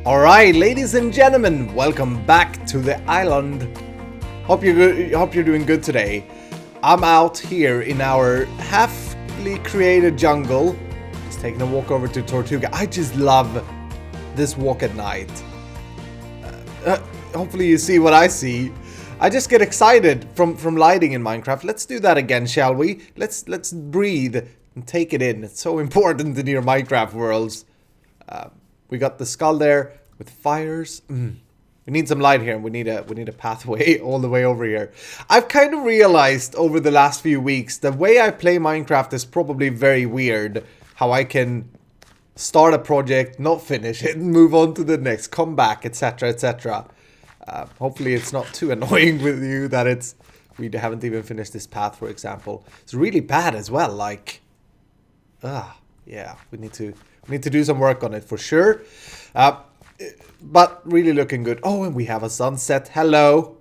Alright, ladies and gentlemen, welcome back to the island. Hope you're doing good today. I'm out here in our halfly created jungle. Just taking a walk over to Tortuga. I just love this walk at night. Hopefully you see what I see. I just get excited from lighting in Minecraft. Let's do that again, shall we? Let's breathe and take it in. It's so important in your Minecraft worlds. We got the skull there with fires. We need some light here, and we need a pathway all the way over here. I've kind of realized over the last few weeks the way I play Minecraft is probably very weird. How I can start a project, not finish it, and move on to the next, come back, etc., etc. Hopefully it's not too annoying with you that we haven't even finished this path, for example. It's really bad as well. Like, yeah, we need to do some work on it for sure. But really looking good. Oh, and we have a sunset. Hello.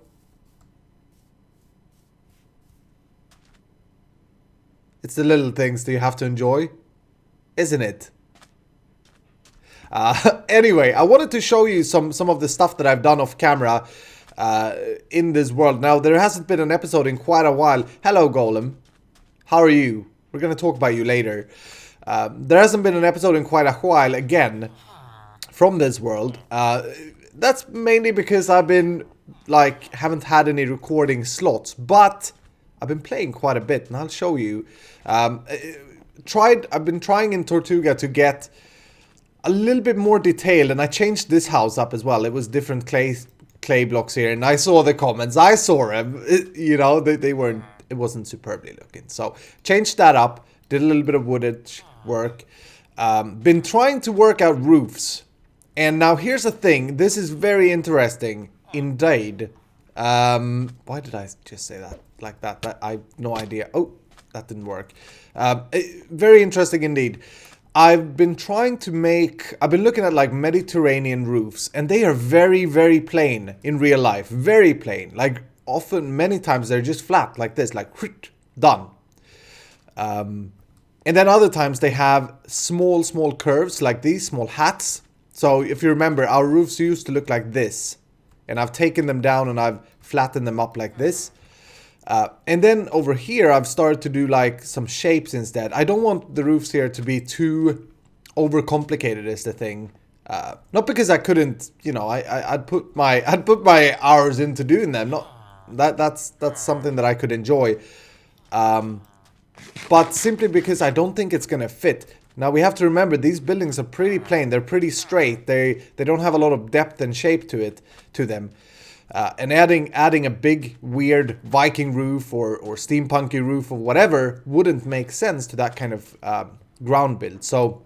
It's the little things that you have to enjoy, isn't it? Anyway, I wanted to show you some of the stuff that I've done off camera in this world. Now, there hasn't been an episode in quite a while. Hello, Golem. How are you? We're going to talk about you later. There hasn't been an episode in quite a while, again, from this world. That's mainly because I've been, haven't had any recording slots, but I've been playing quite a bit, and I'll show you. I've been trying in Tortuga to get a little bit more detailed, and I changed this house up as well. It was different clay blocks here, and I saw the comments. I saw them. They weren't. It wasn't superbly looking. So changed that up. Did a little bit of woodage work. Been trying to work out roofs, and now here's the thing. This is very interesting indeed. Why did I just say that like that? I have no idea. Oh, that didn't work. Very interesting indeed. I've been looking at like Mediterranean roofs, and they are very, very plain in real life. Very plain. Like many times they're just flat like this, like done. And then other times they have small curves like these, small hats. So if you remember, our roofs used to look like this, and I've taken them down and I've flattened them up like this. And then over here, I've started to do like some shapes instead. I don't want the roofs here to be too overcomplicated is the thing. Not because I couldn't, I'd put my hours into doing them. That's something that I could enjoy. But simply because I don't think it's gonna fit. Now we have to remember these buildings are pretty plain. They're pretty straight. They don't have a lot of depth and shape to them. And adding a big weird Viking roof or steampunky roof or whatever wouldn't make sense to that kind of ground build. So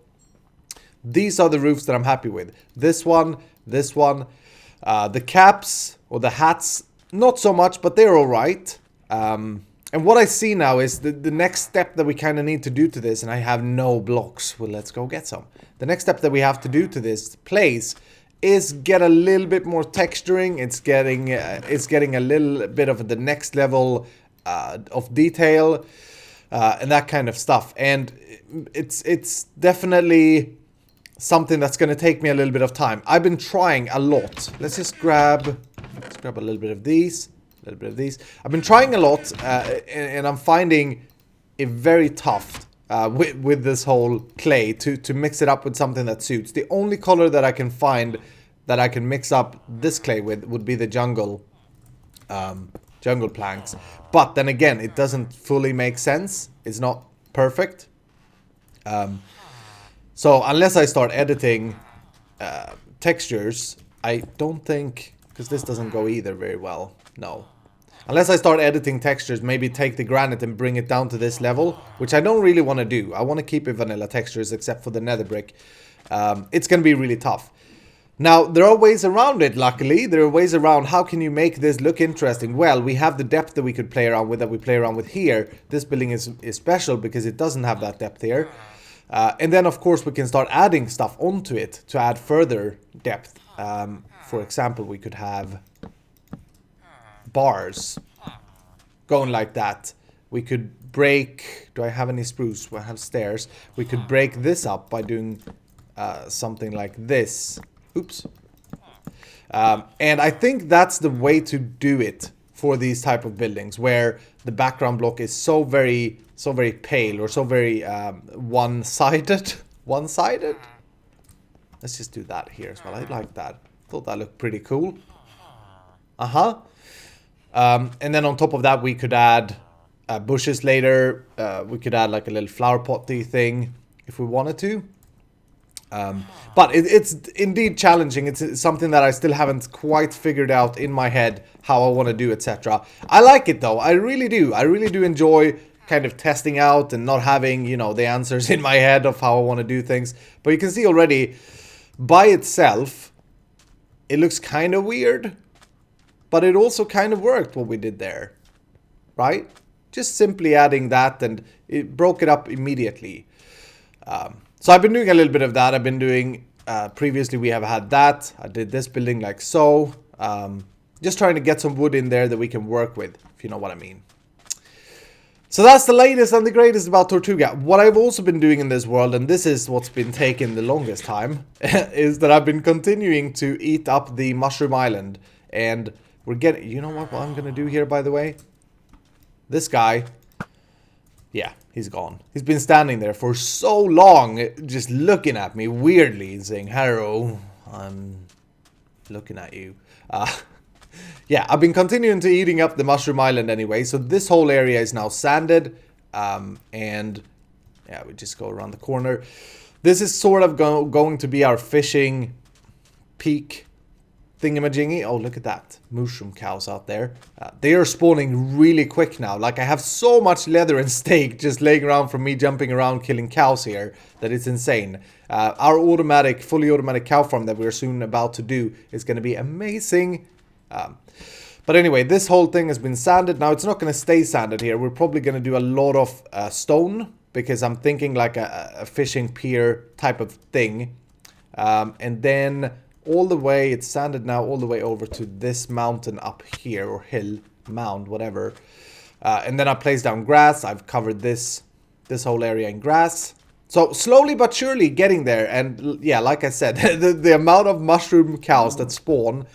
these are the roofs that I'm happy with. This one, the caps or the hats, not so much, but they're all right. And what I see now is the next step that we kind of need to do to this, and I have no blocks. Well, let's go get some. The next step that we have to do to this place is get a little bit more texturing. It's getting a little bit of the next level of detail and that kind of stuff. And it's definitely something that's going to take me a little bit of time. I've been trying a lot. Let's grab a little bit of these. A little bit of these. I've been trying a lot, and I'm finding it very tough with this whole clay to mix it up with something that suits. The only color that I can find that I can mix up this clay with would be the jungle planks. But then again, it doesn't fully make sense. It's not perfect. So unless I start editing textures, I don't think, because this doesn't go either very well. No. Unless I start editing textures, maybe take the granite and bring it down to this level, which I don't really want to do. I want to keep it vanilla textures except for the nether brick. It's going to be really tough. Now, there are ways around it, luckily. There are ways around how can you make this look interesting. Well, we have the depth that we could play around with, that we play around with here. This building is special because it doesn't have that depth here. And then, of course, we can start adding stuff onto it to add further depth. For example, we could have bars going like that. We could break... Do I have any spruce? Well, I have stairs. We could break this up by doing something like this. Oops. And I think that's the way to do it for these type of buildings, where the background block is so very pale, or so very one-sided. One-sided? Let's just do that here as well. I like that. Thought that looked pretty cool. And then on top of that, we could add bushes later. We could add like a little flower potty thing if we wanted to. But it's indeed challenging. It's something that I still haven't quite figured out in my head how I want to do, etc. I like it though. I really do. I really do enjoy kind of testing out and not having, you know, the answers in my head of how I want to do things. But you can see already, by itself, it looks kind of weird. But it also kind of worked what we did there. Right? Just simply adding that, and it broke it up immediately. So I've been doing a little bit of that. I've been doing, previously we have had that. I did this building like so. Just trying to get some wood in there that we can work with, if you know what I mean. So that's the latest and the greatest about Tortuga. What I've also been doing in this world, and this is what's been taking the longest time, is that I've been continuing to eat up the Mushroom Island. And we're getting, you know what I'm going to do here, by the way? This guy, yeah, he's gone. He's been standing there for so long, just looking at me weirdly and saying, "Hello, I'm looking at you." Yeah, I've been continuing to eating up the Mushroom Island anyway. So this whole area is now sanded. And yeah, we just go around the corner. This is sort of going to be our fishing peak thingamajiggy. Oh, look at that. Mushroom cows out there. They are spawning really quick now. Like, I have so much leather and steak just laying around from me jumping around killing cows here that it's insane. Our fully automatic cow farm that we're soon about to do is going to be amazing. But anyway, this whole thing has been sanded. Now, it's not going to stay sanded here. We're probably going to do a lot of stone, because I'm thinking like a fishing pier type of thing. And then all the way, it's sanded now all the way over to this mountain up here, or hill, mound, whatever. And then I placed down grass. I've covered this whole area in grass. So slowly but surely getting there. And yeah, like I said, the amount of mushroom cows that spawn,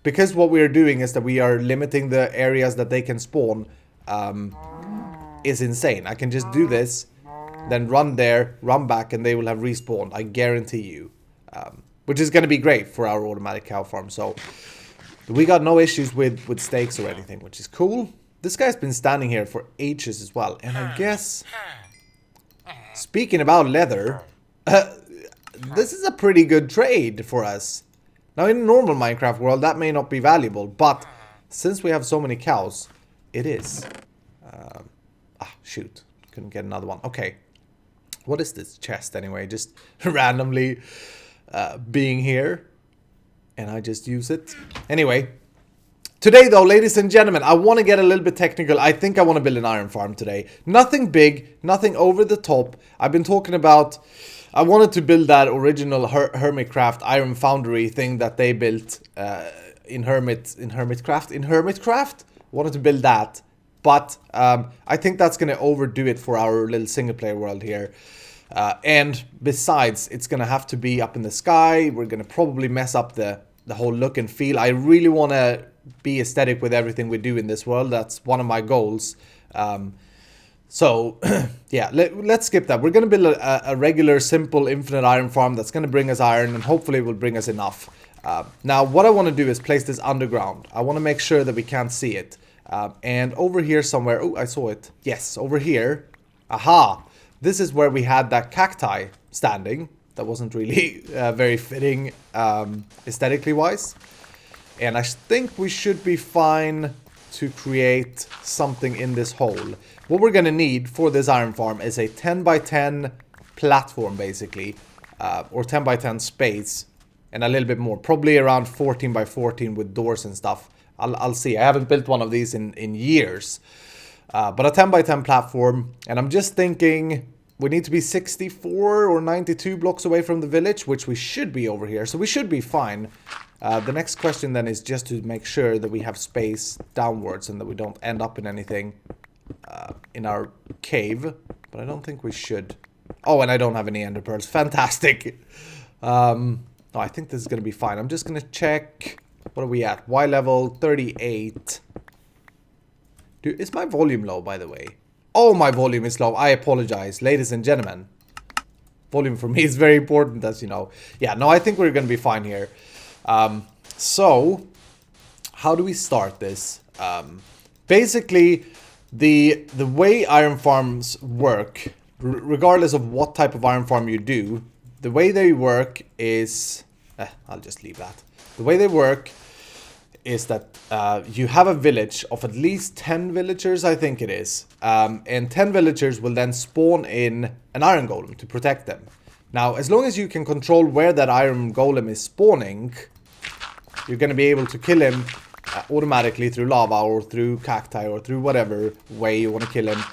because what we're doing is that we are limiting the areas that they can spawn, is insane. I can just do this, then run there, run back, and they will have respawned. I guarantee you. Which is going to be great for our automatic cow farm. So we got no issues with steaks or anything, which is cool. This guy's been standing here for ages as well. And I guess, speaking about leather, this is a pretty good trade for us. Now, in a normal Minecraft world, that may not be valuable, but since we have so many cows, it is. Shoot. Couldn't get another one. Okay. What is this chest anyway? Just randomly being here. And I just use it. Anyway. Today, though, ladies and gentlemen, I want to get a little bit technical. I think I want to build an iron farm today. Nothing big. Nothing over the top. I've been talking about... I wanted to build that original Hermitcraft Iron Foundry thing that they built in Hermitcraft. Wanted to build that, but I think that's going to overdo it for our little single player world here. And besides, it's going to have to be up in the sky. We're going to probably mess up the whole look and feel. I really want to be aesthetic with everything we do in this world. That's one of my goals. So, yeah, let's skip that. We're going to build a regular, simple, infinite iron farm that's going to bring us iron, and hopefully it will bring us enough. Now, what I want to do is place this underground. I want to make sure that we can't see it. And over here somewhere... Oh, I saw it. Yes, over here. Aha! This is where we had that cacti standing. That wasn't really very fitting aesthetically wise. And I think we should be fine to create something in this hole. What we're going to need for this iron farm is a 10 by 10 platform, basically. Or 10 by 10 space. And a little bit more. Probably around 14 by 14 with doors and stuff. I'll see. I haven't built one of these in years. But a 10 by 10 platform. And I'm just thinking we need to be 64 or 92 blocks away from the village. Which we should be over here. So we should be fine. The next question then is just to make sure that we have space downwards. And that we don't end up in anything in our cave. But I don't think we should. Oh, and I don't have any ender pearls. Fantastic. No, I think this is going to be fine. I'm just going to check What are we at? Y level 38. Dude, is my volume low, by the way? Oh, my volume is low. I apologize, ladies and gentlemen. Volume for me is very important, as you know. Yeah, no, I think we're going to be fine here. So, how do we start this? Basically, the way iron farms work, regardless of what type of iron farm you do, the way they work is... I'll just leave that. The way they work is that you have a village of at least 10 villagers, I think it is. And 10 villagers will then spawn in an iron golem to protect them. Now, as long as you can control where that iron golem is spawning, you're going to be able to kill him automatically through lava or through cacti or through whatever way you want to kill him.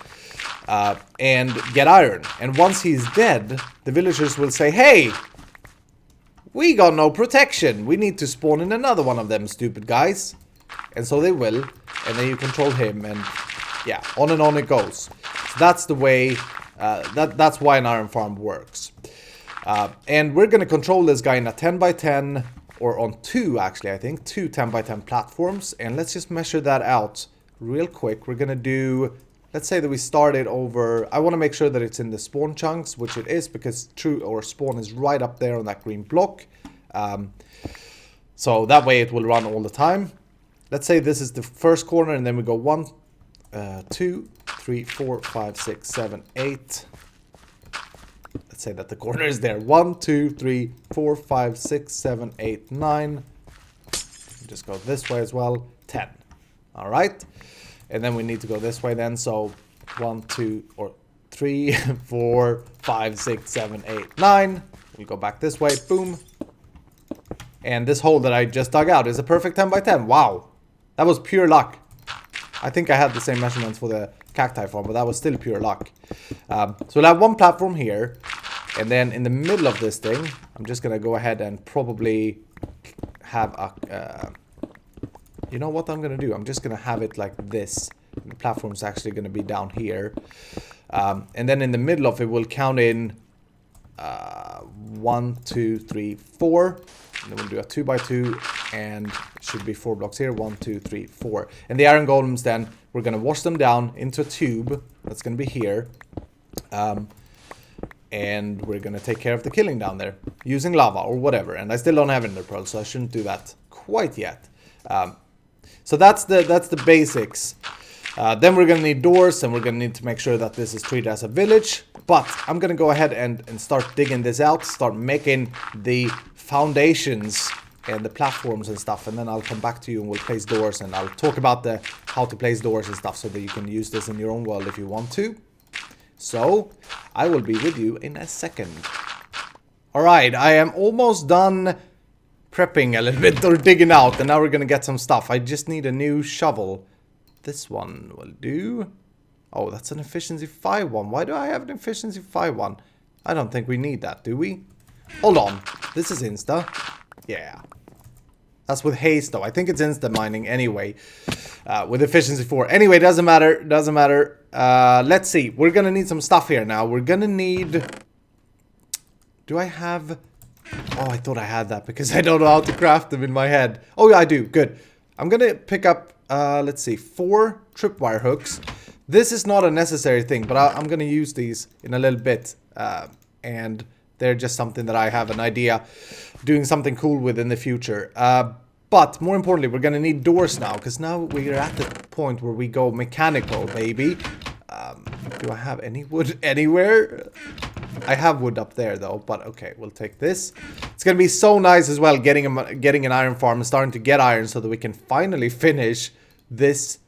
And get iron. And once he's dead, the villagers will say, hey, we got no protection. We need to spawn in another one of them stupid guys. And so they will. And then you control him. And yeah, on it goes. So that's the way, that's why an iron farm works. And we're going to control this guy in a 10 by 10, or on two actually, I think. Two 10 by 10 platforms. And let's just measure that out real quick. We're going to do... Let's say that we started over... I want to make sure that it's in the spawn chunks, which it is, because true or spawn is right up there on that green block. So that way it will run all the time. Let's say this is the first corner, and then we go 1, 2, 3, 4, 5, 6, 7, 8. Let's say that the corner is there. 1, 2, 3, 4, 5, 6, 7, 8, 9. Just go this way as well. 10. All right. And then we need to go this way then. So 1, 2, or 3, 4, 5, 6, 7, 8, 9. We go back this way. Boom. And this hole that I just dug out is a perfect 10 by 10. Wow. That was pure luck. I think I had the same measurements for the cacti farm, but that was still pure luck. So we'll have one platform here. And then in the middle of this thing, I'm just going to go ahead and probably have a... you know what I'm going to do? I'm just going to have it like this. The platform's actually going to be down here. And then in the middle of it, we'll count in 1, 2, 3, 4. And then we'll do a 2 by 2. And it should be 4 blocks here. 1, 2, 3, 4. And the iron golems then, we're going to wash them down into a tube. That's going to be here. And we're going to take care of the killing down there. Using lava or whatever. And I still don't have ender pearls, so I shouldn't do that quite yet. So that's the basics. Then we're going to need doors, and we're going to need to make sure that this is treated as a village. But I'm going to go ahead and start digging this out, start making the foundations and the platforms and stuff. And then I'll come back to you and we'll place doors, and I'll talk about how to place doors and stuff so that you can use this in your own world if you want to. So I will be with you in a second. Alright, I am almost done prepping a little bit or digging out, and now we're gonna get some stuff. I just need a new shovel. This one will do. Oh, that's an efficiency 5 one. Why do I have an efficiency 5 one? I don't think we need that, do we? Hold on. This is insta. Yeah. That's with haste though. I think it's insta mining anyway. With efficiency 4. Anyway, doesn't matter. Doesn't matter. Let's see. We're gonna need some stuff here now. We're gonna need... Do I have... Oh, I thought I had that because I don't know how to craft them in my head. Oh, yeah, I do. Good. I'm going to pick up, let's see, 4 tripwire hooks. This is not a necessary thing, but I'm going to use these in a little bit. And they're just something that I have an idea doing something cool with in the future. But more importantly, we're going to need doors now, because now we're at the point where we go mechanical, baby. Do I have any wood anywhere? I have wood up there though, but okay, we'll take this. It's gonna be so nice as well getting an iron farm and starting to get iron so that we can finally finish this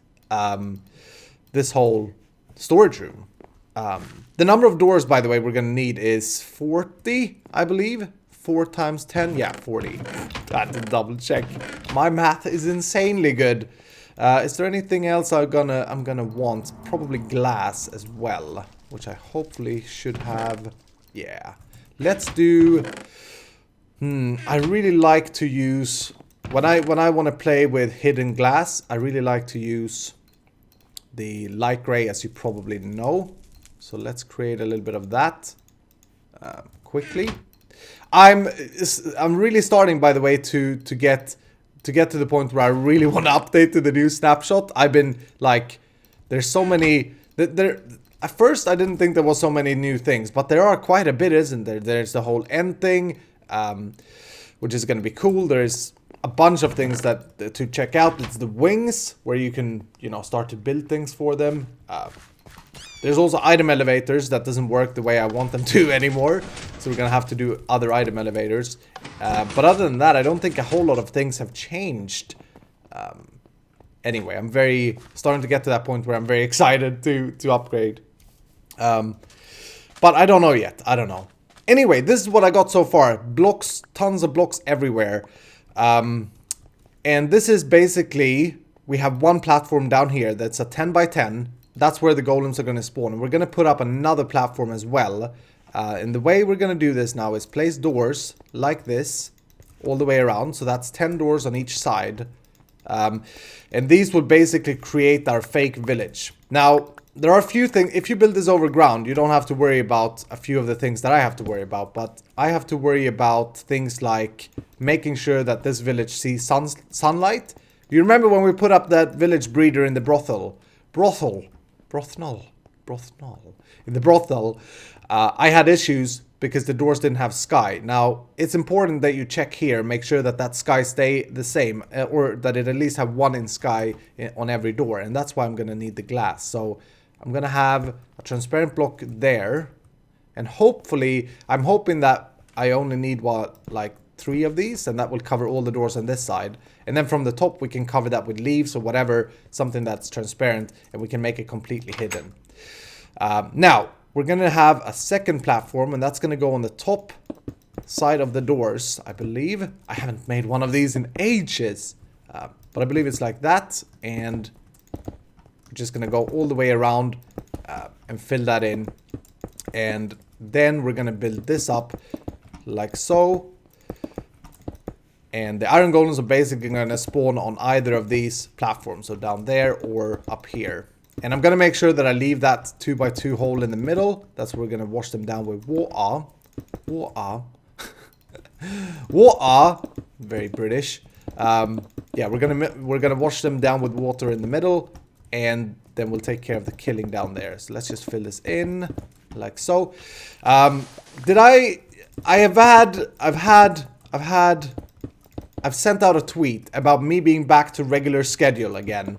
this whole storage room. The number of doors, by the way, we're gonna need is 40, I believe. 4 times 10, yeah, 40. I had to double check. My math is insanely good. Is there anything else I'm gonna want? Probably glass as well, which I hopefully should have. Yeah, let's do. I really like to use when I want to play with hidden glass. I really like to use the light gray, as you probably know. So let's create a little bit of that quickly. I'm really starting, by the way, to get to get to the point where I really want to update to the new snapshot. I've been like, there's so many. At first, I didn't think there was so many new things, but there are quite a bit, isn't there? There's the whole end thing, which is going to be cool. There's a bunch of things that to check out. It's the wings, where you can, you know, start to build things for them. There's also item elevators that doesn't work the way I want them to anymore. So we're going to have to do other item elevators. But other than that, I don't think a whole lot of things have changed. Anyway, I'm starting to get to that point where I'm very excited to upgrade. But I don't know yet. I don't know. Anyway, this is what I got so far. Blocks, tons of blocks everywhere. And this is basically, we have one platform down here that's a 10 by 10. That's where the golems are going to spawn. And we're going to put up another platform as well. And the way we're going to do this now is place doors like this all the way around. So that's 10 doors on each side. And these will basically create our fake village. Now, there are a few things. If you build this over ground, you don't have to worry about a few of the things that I have to worry about. But I have to worry about things like making sure that this village sees sunlight. You remember when we put up that village breeder in the brothel? In the brothel, I had issues because the doors didn't have sky. Now, it's important that you check here, make sure that that sky stay the same, or that it at least have one in sky on every door. And that's why I'm going to need the glass. So I'm going to have a transparent block there. And hopefully, I'm hoping that I only need, like 3 of these, and that will cover all the doors on this side. And then from the top, we can cover that with leaves or whatever, something that's transparent, and we can make it completely hidden. Now, we're going to have a second platform, and that's going to go on the top side of the doors, I believe. I haven't made one of these in ages, but I believe it's like that. And we're just going to go all the way around and fill that in. And then we're going to build this up like so. And the iron golems are basically going to spawn on either of these platforms. So down there or up here. And I'm going to make sure that I leave that 2x2 hole in the middle. That's where we're going to wash them down with water. Water. Very British. Yeah, we're gonna wash them down with water in the middle. And then we'll take care of the killing down there. So let's just fill this in. Like so. I've sent out a tweet about me being back to regular schedule again.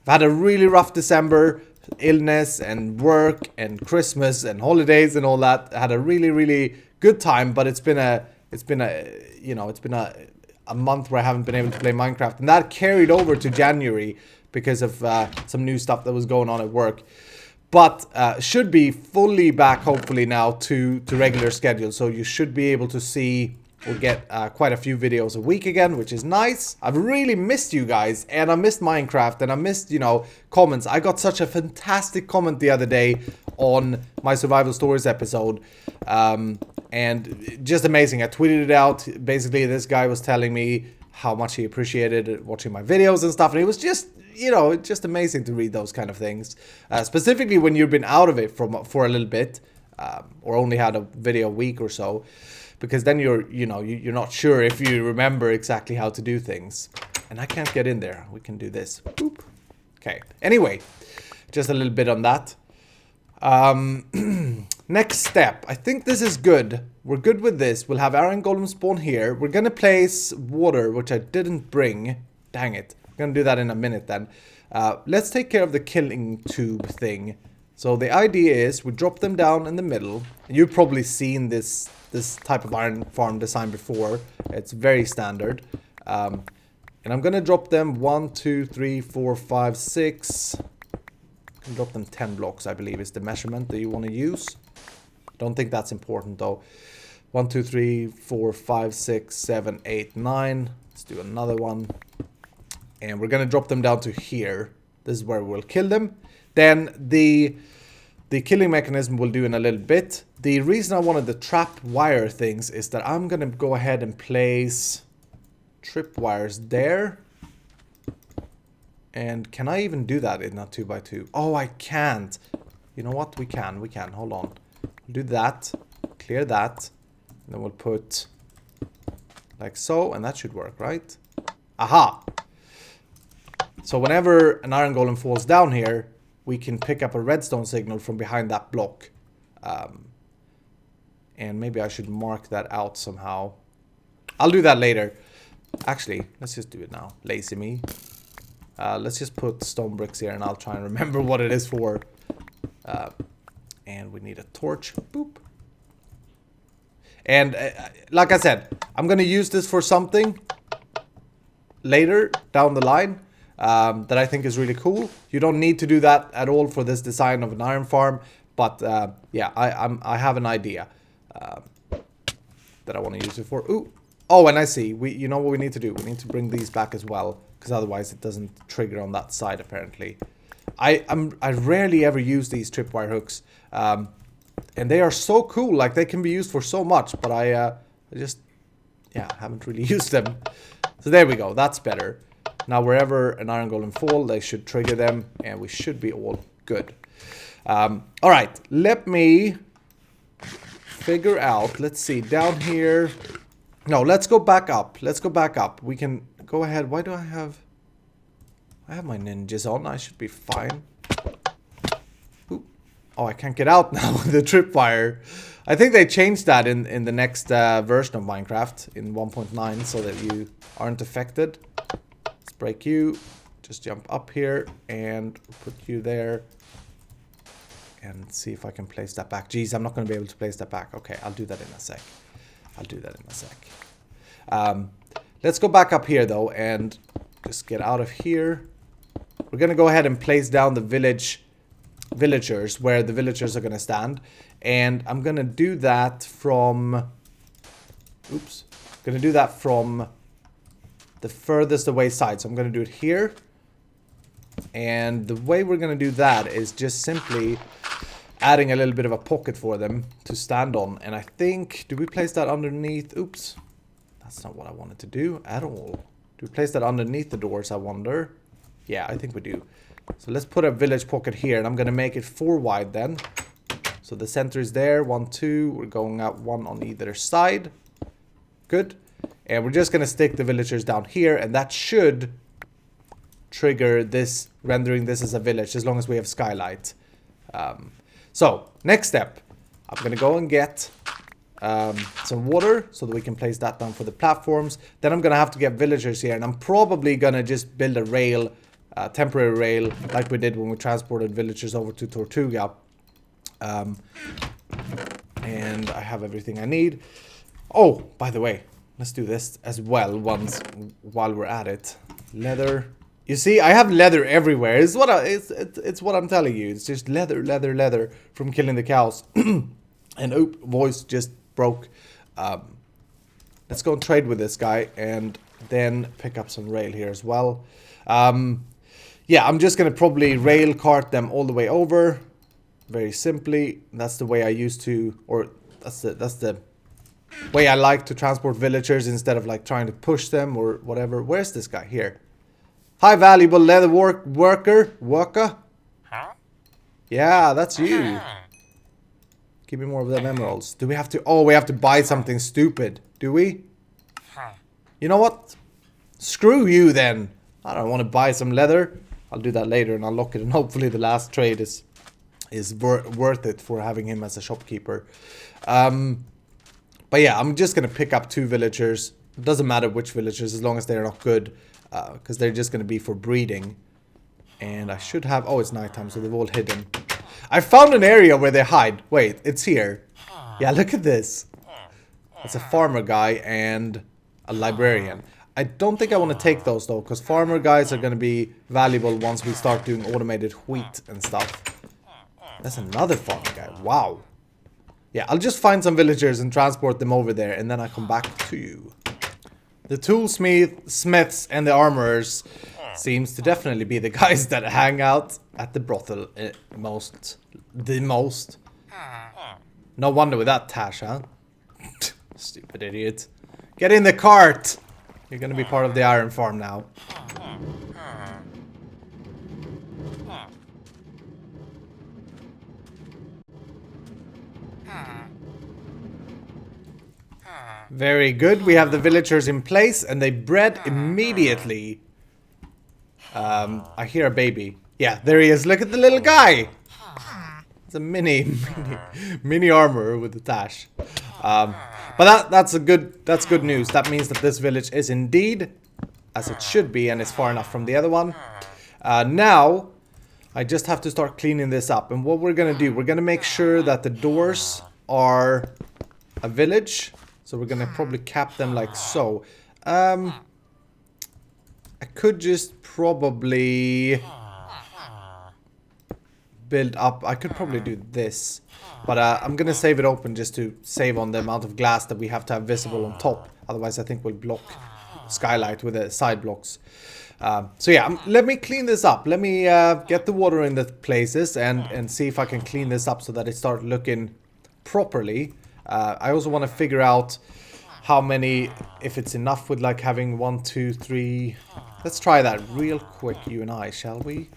I've had a really rough December, illness and work and Christmas and holidays and all that. I had a really, really good time, but it's been a month where I haven't been able to play Minecraft, and that carried over to January because of some new stuff that was going on at work. But should be fully back hopefully now to regular schedule, so you should be able to see. We'll get quite a few videos a week again, which is nice. I've really missed you guys, and I missed Minecraft, and I missed, comments. I got such a fantastic comment the other day on my Survival Stories episode, and just amazing. I tweeted it out. Basically, this guy was telling me how much he appreciated watching my videos and stuff, and it was just, just amazing to read those kind of things, specifically when you've been out of it for a little bit, or only had a video a week or so. Because then you're not sure if you remember exactly how to do things. And I can't get in there. We can do this. Boop. Okay. Anyway, just a little bit on that. Next step. I think this is good. We're good with this. We'll have iron golem spawn here. We're going to place water, which I didn't bring. Dang it. I'm going to do that in a minute then. Let's take care of the killing tube thing. So the idea is we drop them down in the middle. You've probably seen this type of iron farm design before. It's very standard. And I'm going to drop them 1, 2, 3, 4, 5, 6. I can drop them 10 blocks, I believe, is the measurement that you want to use. Don't think that's important, though. 1, 2, 3, 4, 5, 6, 7, 8, 9. Let's do another one. And we're going to drop them down to here. This is where we'll kill them. Then the killing mechanism we'll do in a little bit. The reason I wanted the trap wire things is that I'm going to go ahead and place trip wires there. And can I even do that in a 2x2? Oh, I can't. You know what? We can. Hold on. We'll do that. Clear that. And then we'll put like so. And that should work, right? Aha! So whenever an iron golem falls down here, we can pick up a redstone signal from behind that block. And maybe I should mark that out somehow. I'll do that later. Actually, let's just do it now. Lazy me. Let's just put stone bricks here and I'll try and remember what it is for. And we need a torch. Boop. And like I said, I'm going to use this for something later down the line that I think is really cool. You don't need to do that at all for this design of an iron farm. But yeah, I have an idea that I want to use it for. Ooh. Oh, and I see. You know what we need to do? We need to bring these back as well. Because otherwise it doesn't trigger on that side apparently. I rarely ever use these tripwire hooks. And they are so cool. Like they can be used for so much. But I just, yeah, haven't really used them. So there we go. That's better. Now wherever an iron golem fall, they should trigger them. And we should be all good. Alright. Let me figure out. Let's see. Down here. No, let's go back up. Let's go back up. We can go ahead. Why do I have my ninjas on? I should be fine. Ooh. Oh, I can't get out now with the tripwire. I think they changed that in the next version of Minecraft in 1.9 so that you aren't affected. Let's break you. Just jump up here and put you there. And see if I can place that back. Jeez, I'm not going to be able to place that back. Okay, I'll do that in a sec. Let's go back up here though and just get out of here. We're gonna go ahead and place down the villagers where the villagers are gonna stand, and I'm gonna do that from the furthest away side. So I'm gonna do it here, and the way we're gonna do that is just simply adding a little bit of a pocket for them to stand on. And I think, do we place that underneath? Oops. That's not what I wanted to do at all. Do we place that underneath the doors, I wonder? Yeah, I think we do. So let's put a village pocket here. And I'm going to make it 4 wide then. So the center is there. 1, 2. We're going out 1 on either side. Good. And we're just going to stick the villagers down here. And that should trigger this, rendering this as a village, as long as we have skylight. So, next step, I'm going to go and get some water so that we can place that down for the platforms. Then I'm going to have to get villagers here, and I'm probably going to just build a rail, temporary rail, like we did when we transported villagers over to Tortuga. And I have everything I need. Oh, by the way, let's do this as well while we're at it. Leather. You see, I have leather everywhere. It's what I'm telling you. It's just leather from killing the cows. And oop, voice just broke. Let's go and trade with this guy and then pick up some rail here as well. Yeah, I'm just gonna probably rail cart them all the way over. Very simply, that's the way I used to, or that's the way I like to transport villagers instead of like trying to push them or whatever. Where's this guy here? Hi, valuable leather worker. Huh? Yeah, that's you. Give me more of them emeralds. Do we have to? Oh, we have to buy something stupid. Do we? You know what? Screw you then. I don't want to buy some leather. I'll do that later and I'll lock it. And hopefully the last trade is worth it for having him as a shopkeeper. But yeah, I'm just going to pick up 2 villagers. It doesn't matter which villagers as long as they're not good. Because they're just going to be for breeding. And I should have... Oh, it's nighttime, so they've all hidden. I found an area where they hide. Wait, it's here. Yeah, look at this. It's a farmer guy and a librarian. I don't think I want to take those, though. Because farmer guys are going to be valuable once we start doing automated wheat and stuff. That's another farmer guy. Wow. Yeah, I'll just find some villagers and transport them over there. And then I come back to you. The toolsmiths and the armorers seems to definitely be the guys that hang out at the brothel the most. No wonder with that Tash, huh? Stupid idiot. Get in the cart! You're gonna be part of the iron farm now. Very good. We have the villagers in place and they bred immediately. I hear a baby. Yeah, there he is. Look at the little guy. It's a mini armor with the tash. But that's good news. That means that this village is indeed as it should be and is far enough from the other one. Now I just have to start cleaning this up. And what we're gonna do, we're gonna make sure that the doors are a village. So we're gonna probably cap them like so. I could just probably build up. I could probably do this, but I'm gonna save it open just to save on the amount of glass that we have to have visible on top. Otherwise I think we'll block skylight with the side blocks. So yeah, let me clean this up. Let me get the water in the places and see if I can clean this up so that it starts looking properly. I also want to figure out how many, if it's enough with like having 1, 2, 3. Let's try that real quick, you and I, shall we?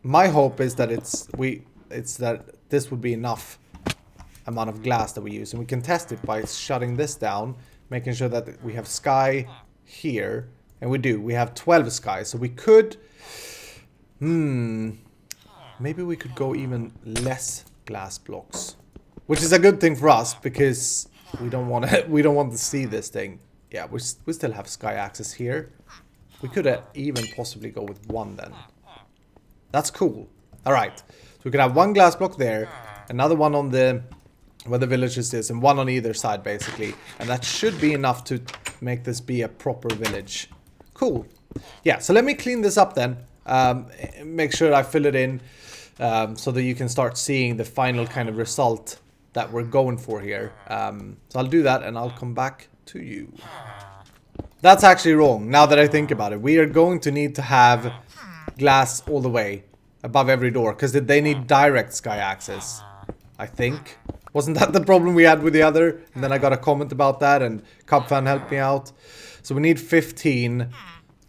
My hope is that it's that this would be enough amount of glass that we use, and we can test it by shutting this down, making sure that we have sky here, and we do. We have 12 sky, so we could. Maybe we could go even less glass blocks, which is a good thing for us because we don't want to see this thing. Yeah, we still have sky access here. We could even possibly go with 1 then. That's cool. Alright. So we can have 1 glass block there, another one on the where the villages is, and 1 on either side basically. And that should be enough to make this be a proper village. Cool. Yeah, so let me clean this up then. Make sure I fill it in so that you can start seeing the final kind of result that we're going for here. So I'll do that and I'll come back to you. That's actually wrong now that I think about it. We are going to need to have glass all the way above every door because they need direct sky access, I think. Wasn't that the problem we had with the other? And then I got a comment about that and Cubfan helped me out. So we need 15.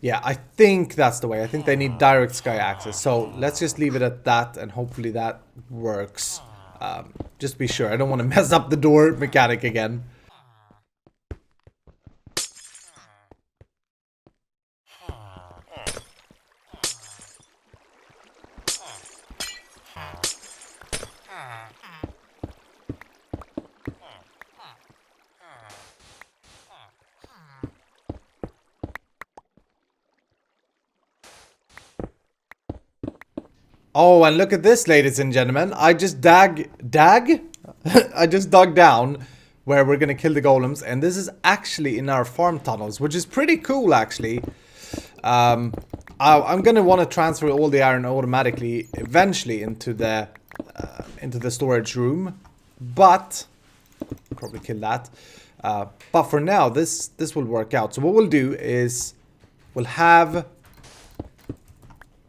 Yeah, I think that's the way. I think they need direct sky access. So let's just leave it at that and hopefully that works. Just be sure. I don't want to mess up the door mechanic again. Oh, and look at this, ladies and gentlemen. I just I just dug down where we're gonna kill the golems, and this is actually in our farm tunnels, which is pretty cool, actually. I'm gonna want to transfer all the iron automatically, eventually, into the storage room, but probably kill that. But for now, this will work out. So what we'll do is we'll have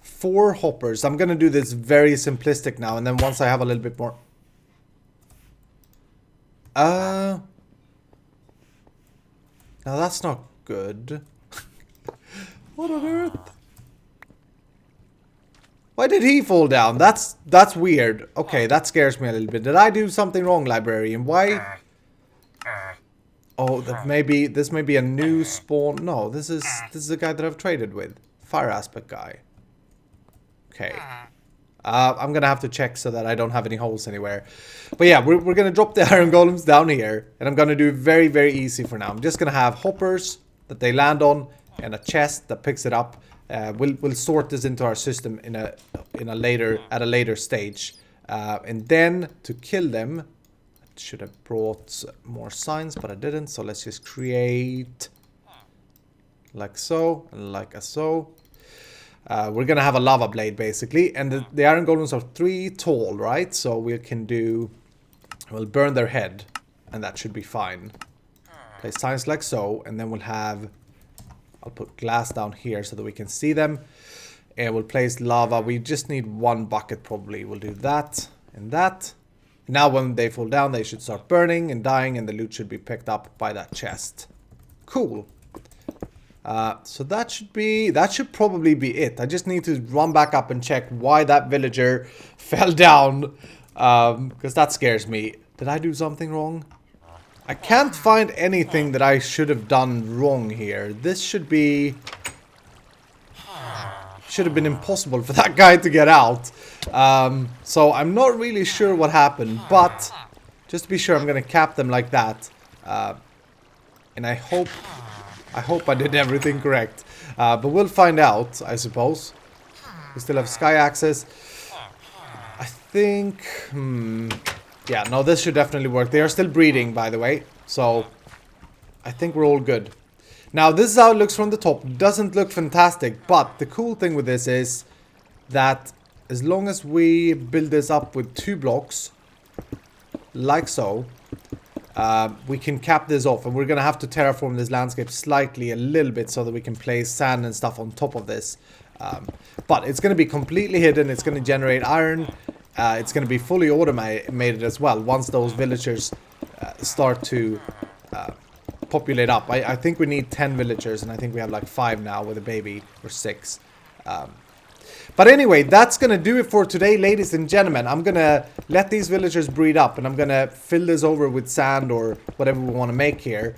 4 hoppers. I'm gonna do this very simplistic now, and then once I have a little bit more. Now that's not good. What on earth? Why did he fall down? That's weird. Okay, that scares me a little bit. Did I do something wrong, librarian? Why? Oh, this may be a new spawn. No, this is the guy that I've traded with. Fire aspect guy. Okay. I'm gonna have to check so that I don't have any holes anywhere. But yeah, we're gonna drop the iron golems down here, and I'm gonna do very, very easy for now. I'm just gonna have hoppers that they land on and a chest that picks it up. We'll sort this into our system at a later stage, and then to kill them, I should have brought more signs, but I didn't. So let's just create like so and like so. We're gonna have a lava blade basically, and the iron golems are 3 tall, right? So we'll burn their head, and that should be fine. Place signs like so, and then we'll have. I'll put glass down here so that we can see them, and we'll place lava. We just need 1 bucket probably. We'll do that and that. Now when they fall down, they should start burning and dying, and the loot should be picked up by that chest. Cool. So that should probably be it. I just need to run back up and check why that villager fell down, because that scares me. Did I do something wrong? I can't find anything that I should have done wrong here. This should be... should have been impossible for that guy to get out. So I'm not really sure what happened, but just to be sure, I'm gonna cap them like that. And I hope I did everything correct. But we'll find out, I suppose. We still have sky access. I think... yeah, no, this should definitely work. They are still breeding, by the way. So, I think we're all good. Now, this is how it looks from the top. Doesn't look fantastic, but the cool thing with this is that as long as we build this up with 2 blocks, like so, we can cap this off. And we're going to have to terraform this landscape slightly, a little bit, so that we can place sand and stuff on top of this. But it's going to be completely hidden. It's going to generate iron. It's going to be fully automated as well once those villagers start to populate up. I think we need 10 villagers, and I think we have like 5 now with a baby, or 6. But anyway, that's going to do it for today, ladies and gentlemen. I'm going to let these villagers breed up, and I'm going to fill this over with sand or whatever we want to make here.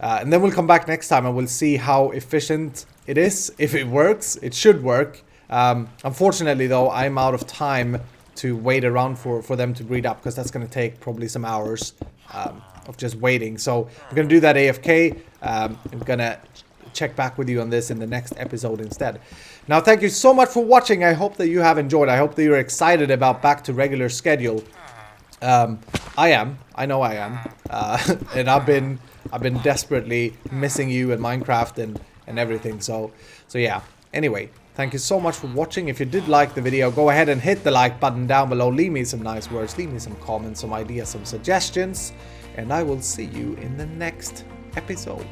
And then we'll come back next time and we'll see how efficient it is. If it works, it should work. Unfortunately, though, I'm out of time to wait around for them to breed up, because that's going to take probably some hours of just waiting. So I'm going to do that AFK. I'm going to check back with you on this in the next episode instead. Now, thank you so much for watching. I hope that you have enjoyed. I hope that you're excited about back to regular schedule. I am. I know I am. And I've been desperately missing you in Minecraft and everything. So yeah. Anyway, thank you so much for watching. If you did like the video, go ahead and hit the like button down below. Leave me some nice words. Leave me some comments, some ideas, some suggestions. And I will see you in the next episode.